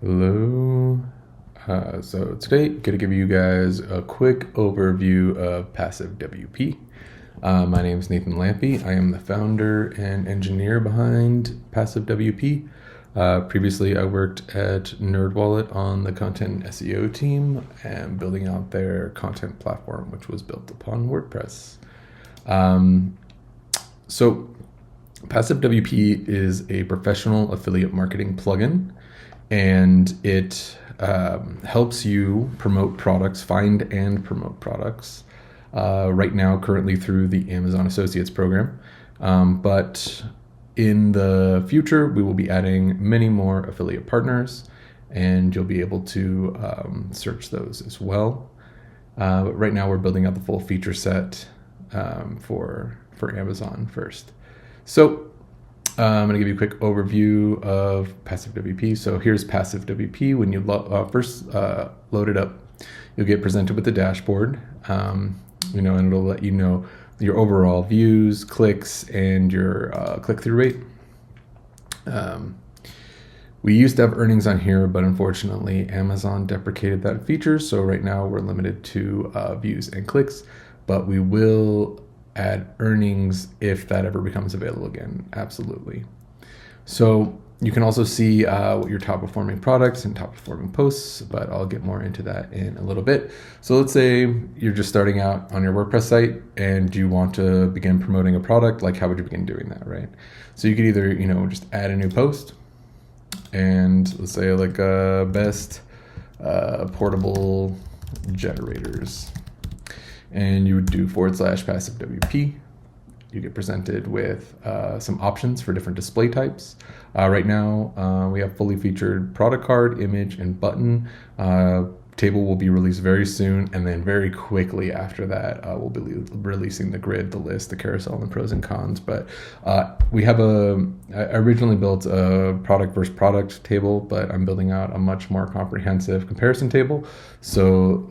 Hello. So today, I'm going to give you guys a quick overview of PassiveWP. My name is Nathan Lampy. I am the founder and engineer behind PassiveWP. Previously, I worked at NerdWallet on the content SEO team and building out their content platform, which was built upon WordPress. So PassiveWP is a professional affiliate marketing plugin, and it helps you promote products, find and promote products. Right now, currently through the Amazon Associates program. But in the future, we will be adding many more affiliate partners, and you'll be able to search those as well. But right now, we're building out the full feature set for Amazon first. So I'm going to give you a quick overview of PassiveWP. So here's PassiveWP. When you first load it up, you'll get presented with the dashboard, and it'll let you know your overall views, clicks, and your click-through rate. We used to have earnings on here, but unfortunately, Amazon deprecated that feature. So right now, we're limited to views and clicks, but we will add earnings if that ever becomes available again. Absolutely. So you can also see what your top performing products and top performing posts, but I'll get more into that in a little bit. So let's say you're just starting out on your WordPress site and you want to begin promoting a product. Like, how would you begin doing that, right? So you could either, just add a new post, and let's say like best portable generators. And you would do /PassiveWP. You get presented with some options for different display types. Right now, we have fully featured product card, image, and button. Table will be released very soon, and then very quickly after that, we'll be releasing the grid, the list, the carousel, and the pros and cons. But we have I originally built a product versus product table, but I'm building out a much more comprehensive comparison table. So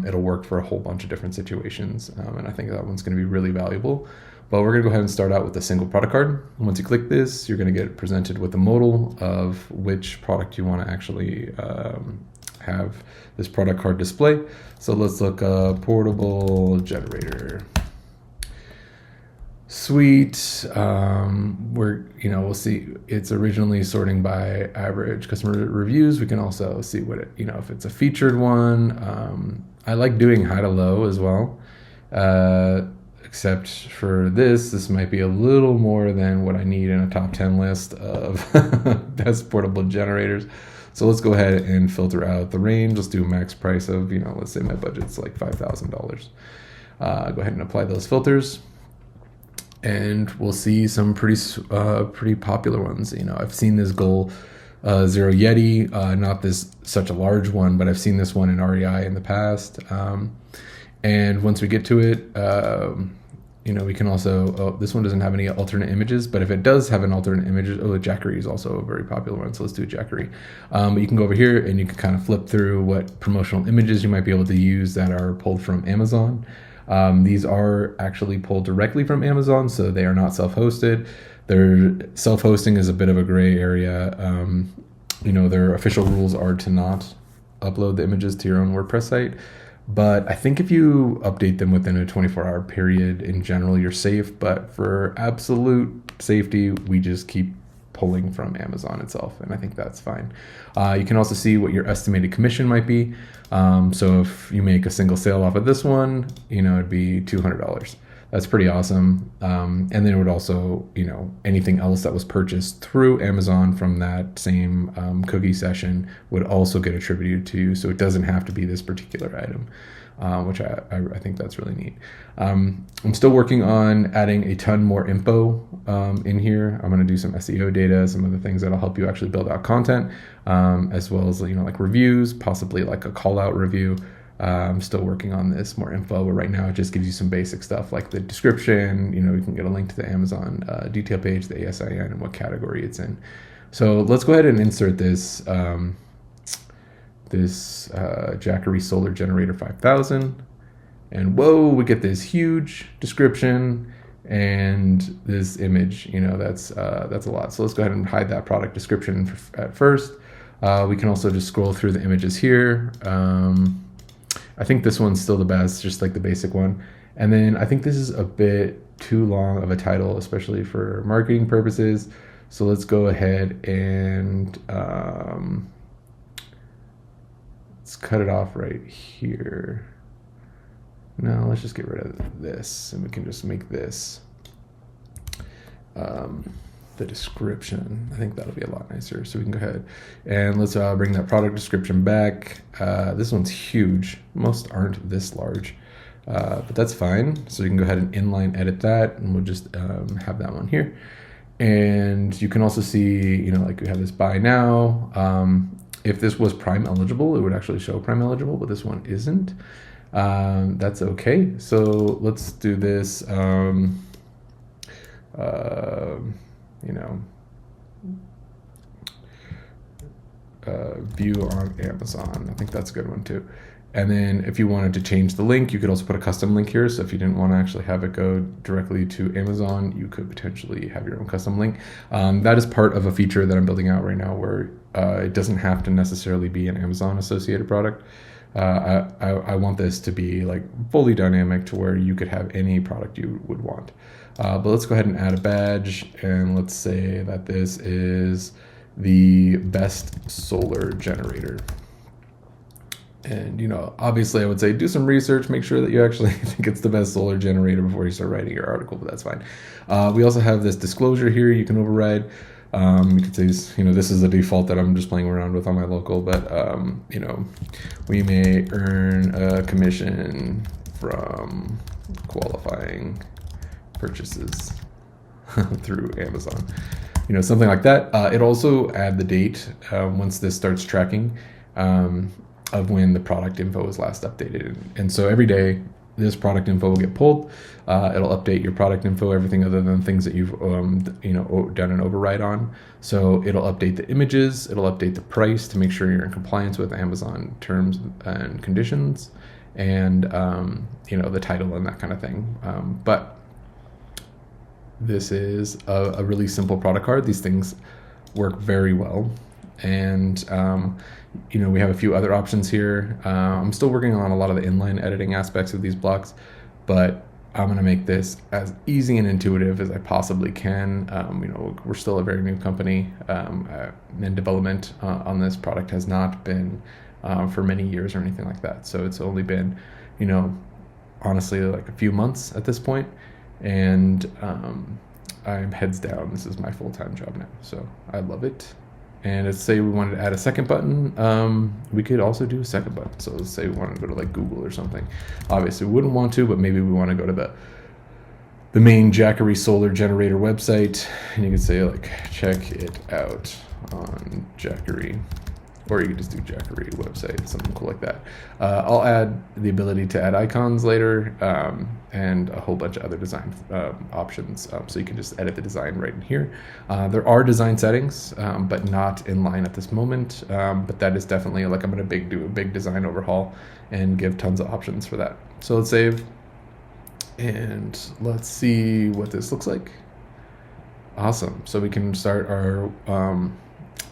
it'll work for a whole bunch of different situations, and I think that one's going to be really valuable. But we're going to go ahead and start out with a single product card. Once you click this, you're going to get presented with a modal of which product you want to actually have this product card display. So let's look portable generator. Sweet. We'll see. It's originally sorting by average customer reviews. We can also see what it, if it's a featured one. I like doing high to low as well. Except for this might be a little more than what I need in a top 10 list of best portable generators. So let's go ahead and filter out the range. Let's do a max price of, let's say my budget's like $5,000. Go ahead and apply those filters, and we'll see some pretty popular ones. I've seen this Goal Zero Yeti, not such a large one, but I've seen this one in REI in the past. And once we get to it, we can also, this one doesn't have any alternate images, but if it does have an alternate image, Jackery is also a very popular one. So let's do Jackery. But you can go over here and you can kind of flip through what promotional images you might be able to use that are pulled from Amazon. These are actually pulled directly from Amazon, so they are not self-hosted. Their self-hosting is a bit of a gray area. Their official rules are to not upload the images to your own WordPress site. But I think if you update them within a 24-hour period, in general, you're safe. But for absolute safety, we just keep pulling from Amazon itself, and I think that's fine. You can also see what your estimated commission might be. So if you make a single sale off of this one, it'd be $200. That's pretty awesome. And then it would also, anything else that was purchased through Amazon from that same cookie session would also get attributed to you. So it doesn't have to be this particular item, which I think that's really neat. I'm still working on adding a ton more info in here. I'm going to do some SEO data, some other things that'll help you actually build out content, as well as, like reviews, possibly like a call out review. I'm still working on this more info, but right now it just gives you some basic stuff like the description. You can get a link to the Amazon detail page, the ASIN, and what category it's in. So let's go ahead and insert this Jackery Solar Generator 5000, and whoa, we get this huge description and this image. That's a lot. So let's go ahead and hide that product description at first. We can also just scroll through the images here. I think this one's still the best, just like the basic one. And then I think this is a bit too long of a title, especially for marketing purposes. So let's go ahead and let's cut it off right here. No, let's just get rid of this, and we can just make this the description. I think that'll be a lot nicer. So we can go ahead and let's bring that product description back. This one's huge. Most aren't this large, but that's fine. So you can go ahead and inline edit that, and we'll just have that one here. And you can also see, you know, like we have this buy now. If this was Prime eligible, it would actually show Prime eligible, but this one isn't. That's okay. So let's do this. View on Amazon. I think that's a good one too. And then if you wanted to change the link, you could also put a custom link here. So if you didn't want to actually have it go directly to Amazon, you could potentially have your own custom link. That is part of a feature that I'm building out right now where it doesn't have to necessarily be an Amazon associated product. I want this to be like fully dynamic to where you could have any product you would want. But let's go ahead and add a badge, and let's say that this is the best solar generator. And, you know, obviously I would say do some research, make sure that you actually think it's the best solar generator before you start writing your article, but that's fine. We also have this disclosure here you can override. You could say, you know, this is the default that I'm just playing around with on my local, but, you know, we may earn a commission from qualifying purchases through Amazon. You know, something like that. It'll also add the date once this starts tracking of when the product info was last updated. And so every day, this product info will get pulled. It'll update your product info, everything other than things that you've done an override on. So it'll update the images, it'll update the price to make sure you're in compliance with Amazon terms and conditions, and you know, the title and that kind of thing. But this is a really simple product card. These things work very well. And, you know, we have a few other options here. I'm still working on a lot of the inline editing aspects of these blocks, but I'm going to make this as easy and intuitive as I possibly can. You know, we're still a very new company, and development on this product has not been for many years or anything like that. So it's only been, you know, honestly, like a few months at this point. And I'm heads down. This is my full-time job now, so I love it. And let's say we wanted to add a second button. We could also do a second button. So let's say we want to go to like Google or something. Obviously, we wouldn't want to, but maybe we want to go to the main Jackery solar generator website, and you could say like, check it out on Jackery. Or you could just do Jackery website, something cool like that. I'll add the ability to add icons later, and a whole bunch of other design options. So you can just edit the design right in here. There are design settings, but not in line at this moment. But that is definitely like I'm going to do a big design overhaul and give tons of options for that. So let's save, and let's see what this looks like. Awesome. So we can start our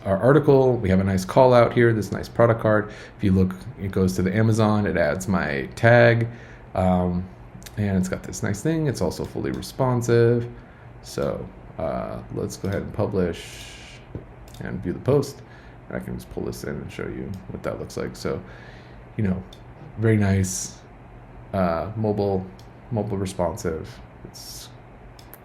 article. We have a nice call out here, this nice product card. If you look, it goes to the Amazon, it adds my tag, and it's got this nice thing. It's also fully responsive. So let's go ahead and publish and view the post. And I can just pull this in and show you what that looks like. So, you know, very nice, mobile responsive. It's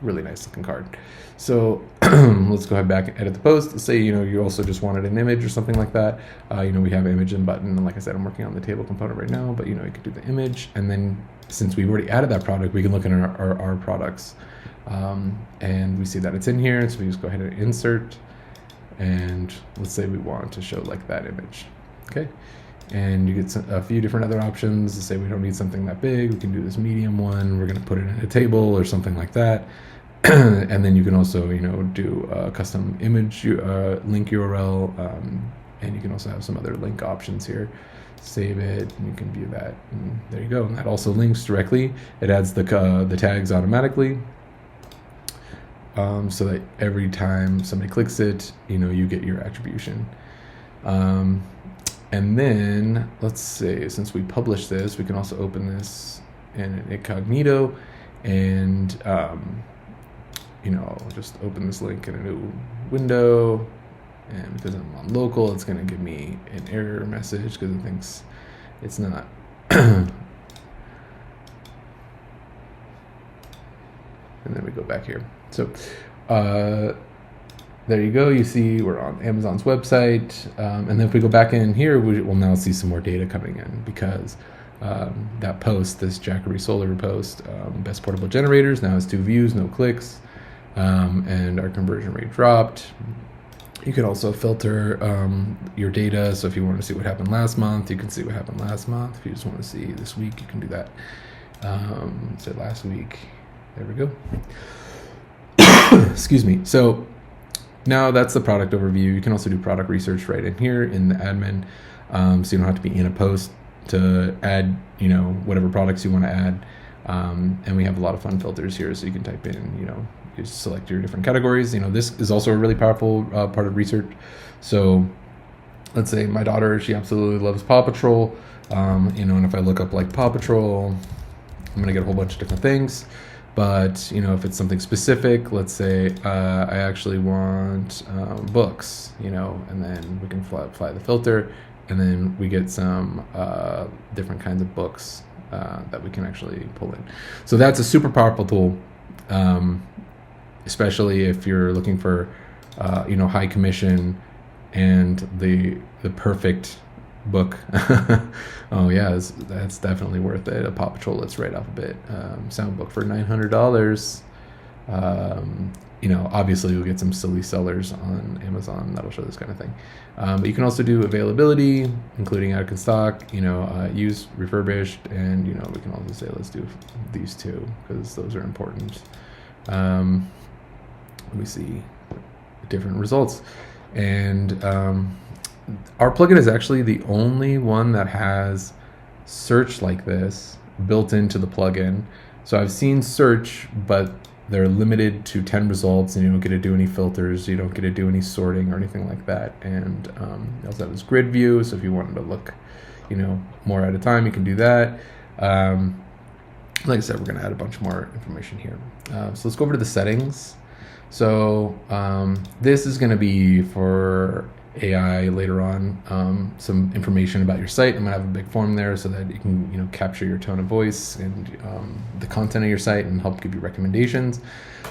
really nice looking card. So let's go ahead back and edit the post. Let's say, you know, you also just wanted an image or something like that. You know, we have image and button. And like I said, I'm working on the table component right now, but you know, you could do the image. And then since we've already added that product, we can look at our products. And we see that it's in here. So we just go ahead and insert. And let's say we want to show like that image. Okay. And you get a few different other options. Let's say we don't need something that big. We can do this medium one. We're going to put it in a table or something like that. And then you can also, you know, do a custom image link URL, and you can also have some other link options here. Save it, and you can view that. And there you go. And that also links directly. It adds the tags automatically, so that every time somebody clicks it, you know, you get your attribution. And then let's say, since we published this, we can also open this in an incognito, and I'll just open this link in a new window. And because I'm on local, it's going to give me an error message because it thinks it's not. And then we go back here. So there you go. You see we're on Amazon's website. And then if we go back in here, we will now see some more data coming in, because that post, this Jackery Solar post, best portable generators, now has 2 views, no clicks, and our conversion rate dropped. You can also filter your data. So if you want to see what happened last month, you can see what happened last month. If you just want to see this week, you can do that. So last week, there we go. Excuse me. So now that's the product overview. You can also do product research right in here in the admin. So you don't have to be in a post to add, whatever products you want to add. And we have a lot of fun filters here. So you can type in, you select your different categories. This is also a really powerful part of research. So let's say my daughter, she absolutely loves Paw Patrol. And if I look up like Paw Patrol, I'm going to get a whole bunch of different things. But, if it's something specific, let's say I actually want books, and then we can apply the filter, and then we get some different kinds of books that we can actually pull in. So that's a super powerful tool, especially if you're looking for, high commission and the perfect book. Oh yeah, that's definitely worth it. A Paw Patrol, let's right off a bit. Sound book for $900. Obviously you'll get some silly sellers on Amazon that'll show this kind of thing. But you can also do availability, including out of stock, use refurbished, and we can also say let's do these 2 because those are important. We see different results, and our plugin is actually the only one that has search like this built into the plugin. So I've seen search, but they're limited to 10 results, and you don't get to do any filters, you don't get to do any sorting or anything like that. And you also have this grid view, so if you wanted to look, more at a time, you can do that. Like I said, we're going to add a bunch more information here. So let's go over to the settings. So this is going to be for AI later on, some information about your site. I'm gonna have a big form there so that you can capture your tone of voice and the content of your site and help give you recommendations.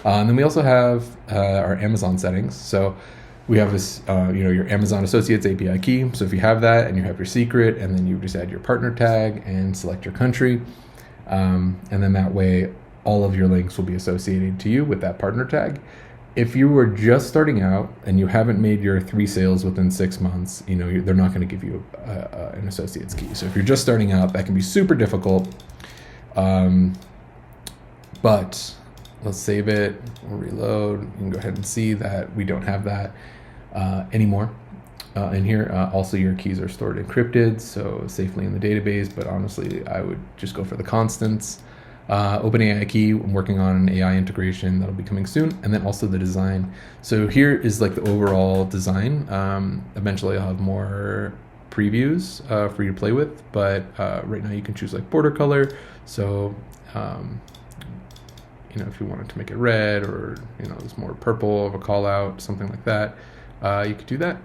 And then we also have our Amazon settings. So we have this your Amazon Associates API key. So if you have that and you have your secret, and then you just add your partner tag and select your country, and then that way all of your links will be associated to you with that partner tag. If you were just starting out and you haven't made your 3 sales within 6 months, they're not going to give you an associate's key. So if you're just starting out, that can be super difficult. But let's save it, we'll reload. You can go ahead and see that we don't have that anymore. In here, also your keys are stored encrypted, so safely in the database. But honestly, I would just go for the constants. OpenAI key, I'm working on an AI integration that'll be coming soon, and then also the design. So here is like the overall design. Eventually I'll have more previews for you to play with, but right now you can choose like border color. So if you wanted to make it red, or there's more purple of a call out, something like that, you could do that.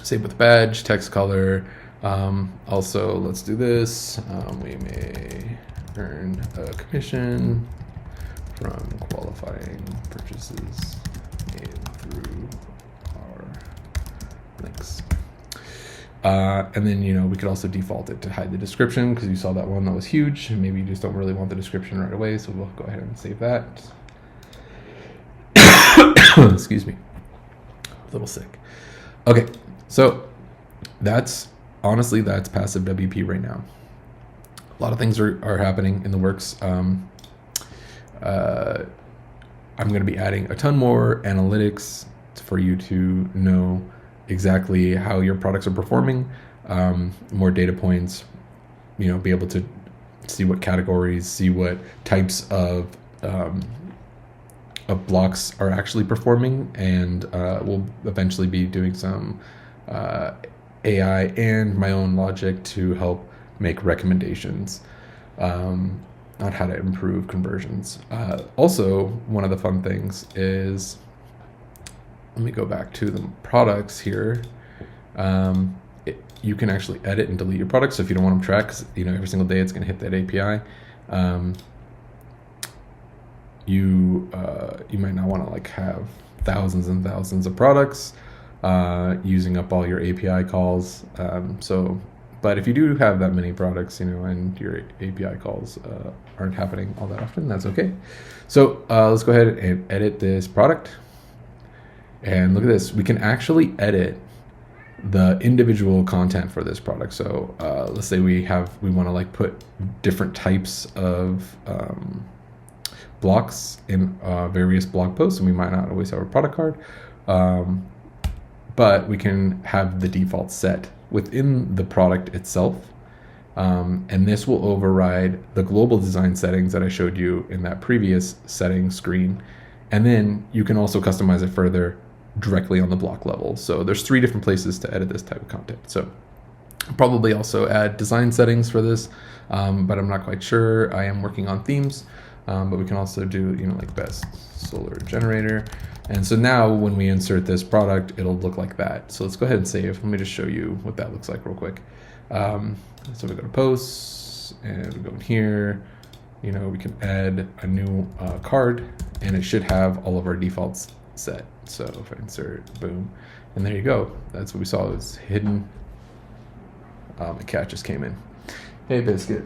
Same with badge, text color. Also, let's do this. We may earn a commission from qualifying purchases made through our links. And then, we could also default it to hide the description, because you saw that one that was huge, and maybe you just don't really want the description right away. So we'll go ahead and save that. Excuse me. A little sick. Okay. So that's PassiveWP right now. A lot of things are happening in the works. I'm going to be adding a ton more analytics for you to know exactly how your products are performing, more data points, be able to see what categories, see what types of blocks are actually performing, and we'll eventually be doing some AI and my own logic to help make recommendations on how to improve conversions. Also, one of the fun things is, let me go back to the products here. You can actually edit and delete your products. So if you don't want them tracked, 'cause, every single day it's going to hit that API. You might not want to like have thousands and thousands of products using up all your API calls. But if you do have that many products, and your API calls aren't happening all that often, that's okay. So let's go ahead and edit this product. And look at this. We can actually edit the individual content for this product. So let's say we want to like put different types of blocks in various blog posts, and we might not always have a product card, but we can have the default set within the product itself, and this will override the global design settings that I showed you in that previous settings screen, and then you can also customize it further directly on the block level. So there's 3 different places to edit this type of content. So I'll probably also add design settings for this, but I'm not quite sure. I am working on themes, but we can also do like best solar generator. And so now when we insert this product, it'll look like that. So let's go ahead and save. Let me just show you what that looks like real quick. So we go to posts and we go in here. We can add a new card, and it should have all of our defaults set. So if I insert, boom, and there you go. That's what we saw was hidden. My cat just came in. Hey, Biscuit.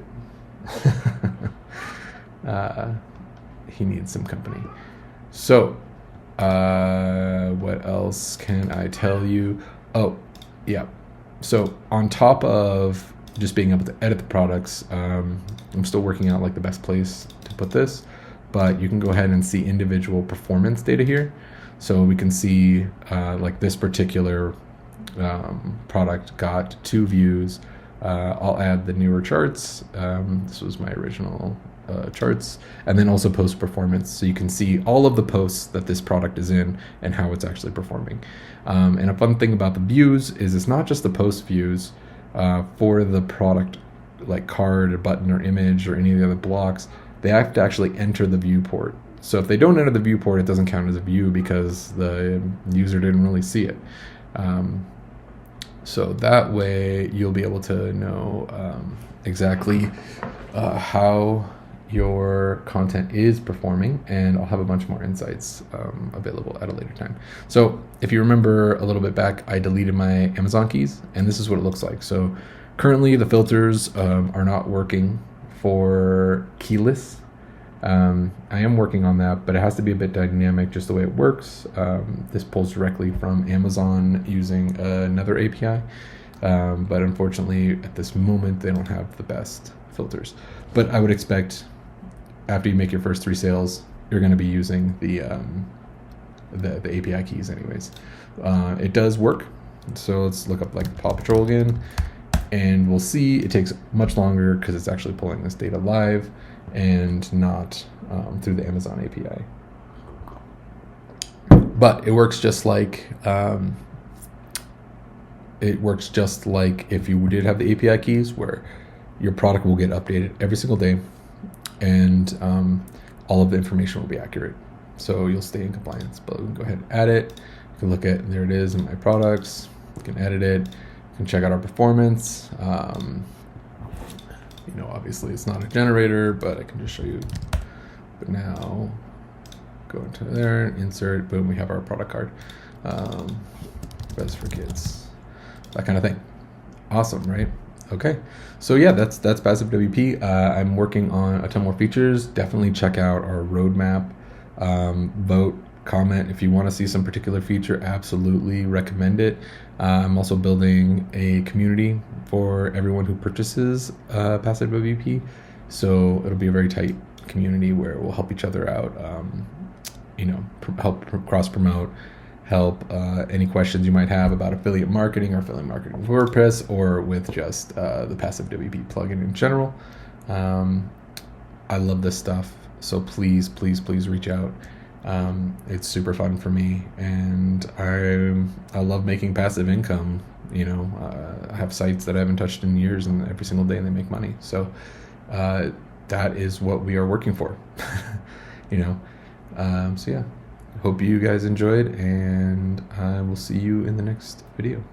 He needs some company. So what else can I tell you? Oh, yeah. So on top of just being able to edit the products, I'm still working out like the best place to put this, but you can go ahead and see individual performance data here. So we can see like this particular product got 2 views. I'll add the newer charts. This was my original charts, and then also post performance. So you can see all of the posts that this product is in and how it's actually performing. And a fun thing about the views is it's not just the post views for the product, like card or button or image or any of the other blocks. They have to actually enter the viewport. So if they don't enter the viewport, it doesn't count as a view because the user didn't really see it. So that way you'll be able to know exactly how your content is performing, and I'll have a bunch more insights available at a later time. So if you remember a little bit back, I deleted my Amazon keys, and this is what it looks like. So currently the filters are not working for keyless. I am working on that, but it has to be a bit dynamic just the way it works. This pulls directly from Amazon using another API, but unfortunately at this moment they don't have the best filters. But I would expect after you make your first 3 sales, you're going to be using the API keys anyways. It does work. So let's look up like Paw Patrol again, and we'll see it takes much longer because it's actually pulling this data live and not through the Amazon API. But it works just like if you did have the API keys, where your product will get updated every single day, and all of the information will be accurate. So you'll stay in compliance. But we can go ahead and add it. You can look at, there it is in my products. You can edit it. You can check out our performance. Obviously it's not a generator, but I can just show you. But now go into there, insert, boom, we have our product card. Best for kids, that kind of thing. Awesome, right? Okay, so yeah, that's PassiveWP. I'm working on a ton more features. Definitely check out our roadmap. Vote, comment if you want to see some particular feature. Absolutely recommend it. I'm also building a community for everyone who purchases PassiveWP, so it'll be a very tight community where we'll help each other out. Help cross promote, help any questions you might have about affiliate marketing or affiliate marketing with WordPress, or with just the PassiveWP plugin in general. I love this stuff, so please reach out. It's super fun for me, and I love making passive income I have sites that I haven't touched in years, and every single day they make money. So that is what we are working for. So yeah, hope you guys enjoyed, and I will see you in the next video.